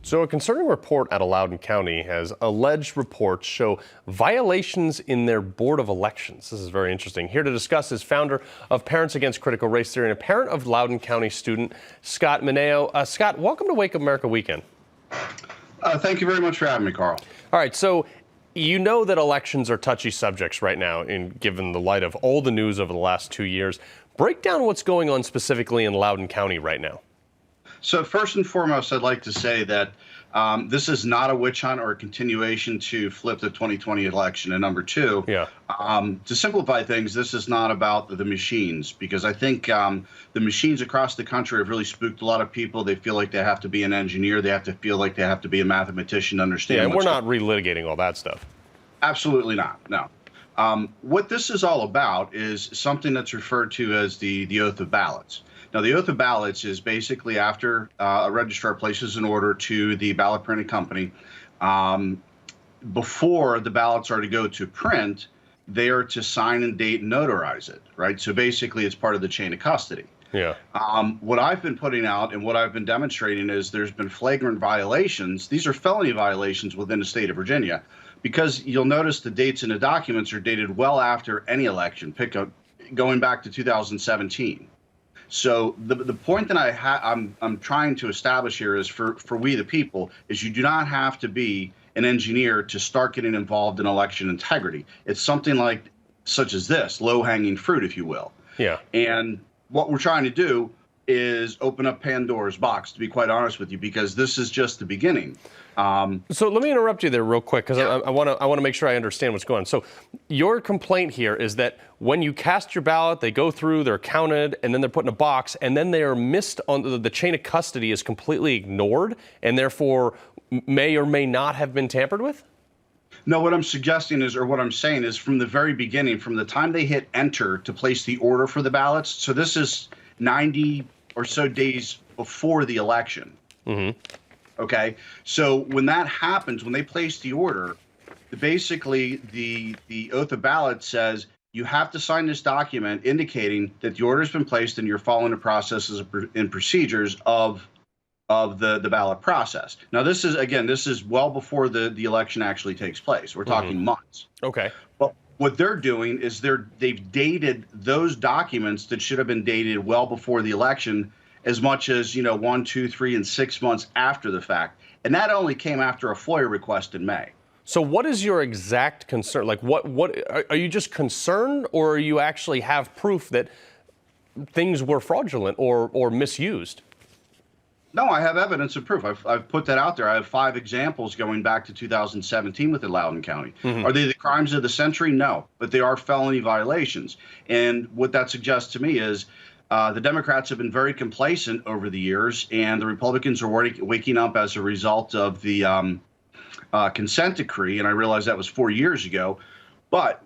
So a concerning report out of Loudoun County has alleged reports show violations in their Board of Elections. This is very interesting. Here to discuss is founder of Parents Against Critical Race Theory and a parent of Loudoun County student, Scott Mineo. Scott, welcome to Wake Up America Weekend. Thank you very much for having me, Carl. All right, so you know that elections are touchy subjects right now, given the light of all the news over the last 2 years. Break down what's going on specifically in Loudoun County right now. So first and foremost, I'd like to say that this is not a witch hunt or a continuation to flip the 2020 election. And number two, to simplify things, this is not about the machines, because I think the machines across the country have really spooked a lot of people. They feel like they have to be an engineer. They have to feel like they have to be a mathematician to understand. Yeah, and we're not relitigating all that stuff. Absolutely not, no. What this is all about is something that's referred to as the oath of ballots. Now, the oath of ballots is basically after a registrar places an order to the ballot printing company, before the ballots are to go to print, they are to sign and date and notarize it, right? So basically, it's part of the chain of custody. Yeah. What I've been putting out and what I've been demonstrating is there's been flagrant violations. These are felony violations within the state of Virginia, because you'll notice the dates in the documents are dated well after any election, going back to 2017. So the point that I'm trying to establish here is for we the people is you do not have to be an engineer to start getting involved in election integrity. It's something like such as this, low-hanging fruit, if you will. Yeah. And what we're trying to do is open up Pandora's box, to be quite honest with you, because this is just the beginning. So let me interrupt you there real quick, because I want to make sure I understand what's going on. So your complaint here is that when you cast your ballot, they go through, they're counted, and then they're put in a box, and then they are missed on the chain of custody is completely ignored, and therefore may or may not have been tampered with? No, what I'm suggesting is, or what I'm saying is, from the very beginning, from the time they hit enter to place the order for the ballots, so this is 90 or so days before the election. Mm-hmm. Okay, so when that happens, when they place the order, basically the oath of ballot says you have to sign this document indicating that the order has been placed and you're following the processes and procedures of the ballot process. Now, this is well before the election actually takes place. We're talking months. Okay. But what they're doing is they've dated those documents that should have been dated well before the election, as much as 1, 2, 3, and 6 months after the fact, and that only came after a FOIA request in May. So what is your exact concern? Like, what are you just concerned, or you actually have proof that things were fraudulent or misused? No, I have evidence and proof. I've put that out there. I have 5 examples going back to 2017 within Loudoun County. Are they the crimes of the century? No, but they are felony violations. And what that suggests to me is the Democrats have been very complacent over the years, and the Republicans are waking up as a result of the consent decree. And I realize that was 4 years ago. But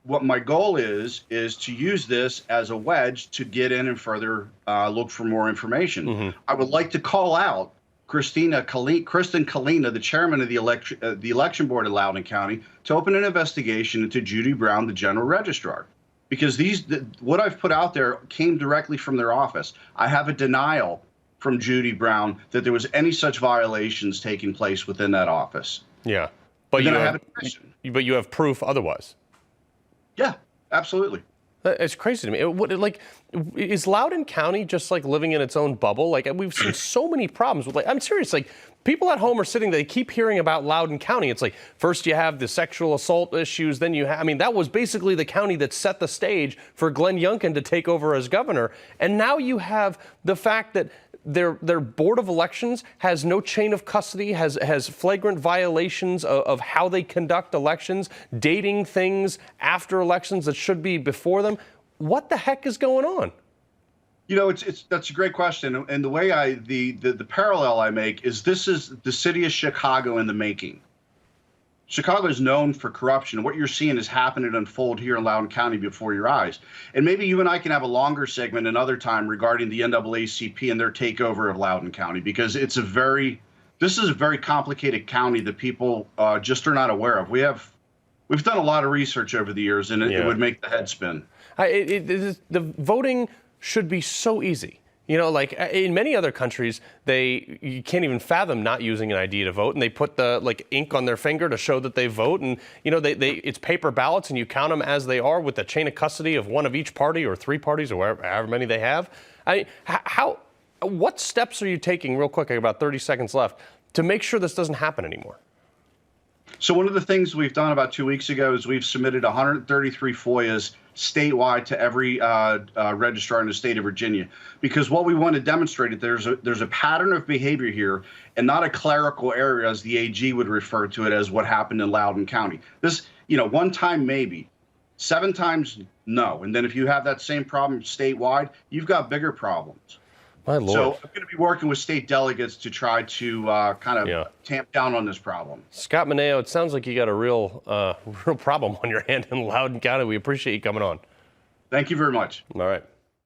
what my goal is to use this as a wedge to get in and further look for more information. I would like to call out Kristen Kalina, the chairman of the election board of Loudoun County, to open an investigation into Judy Brown, the general registrar. Because what I've put out there came directly from their office. I have a denial from Judy Brown that there was any such violations taking place within that office. Yeah, but you have proof otherwise. Yeah, absolutely. It's crazy to me. Is Loudoun County just like living in its own bubble? Like, we've seen so many problems with, I'm serious, like, people at home are sitting, they keep hearing about Loudoun County. It's like, first you have the sexual assault issues, then you have, that was basically the county that set the stage for Glenn Youngkin to take over as governor. And now you have the fact that their board of elections has no chain of custody, has flagrant violations of how they conduct elections, dating things after elections that should be before them. What the heck is going on? That's a great question. And the way the parallel I make is, this is the city of Chicago in the making. Chicago is known for corruption. What you're seeing is happening unfold here in Loudoun County before your eyes. And maybe you and I can have a longer segment another time regarding the NAACP and their takeover of Loudoun County, because this is a very complicated county that people just are not aware of. We've done a lot of research over the years, and it would make the head spin. The voting should be so easy. You know, like in many other countries, you can't even fathom not using an ID to vote, and they put the ink on their finger to show that they vote, and you know it's paper ballots, and you count them as they are with the chain of custody of one of each party or three parties or however many they have. What steps are you taking, real quick? I have about 30 seconds left, to make sure this doesn't happen anymore? So one of the things we've done about 2 weeks ago is we've submitted 133 FOIAs statewide to every registrar in the state of Virginia, because what we want to demonstrate is there's a pattern of behavior here, and not a clerical error, as the AG would refer to it, as what happened in Loudoun County. This, one time maybe, 7 times no, and then if you have that same problem statewide, you've got bigger problems. My Lord. So I'm going to be working with state delegates to try to kind of tamp down on this problem. Scott Mineo, it sounds like you got a real problem on your hand in Loudoun County. We appreciate you coming on. Thank you very much. All right.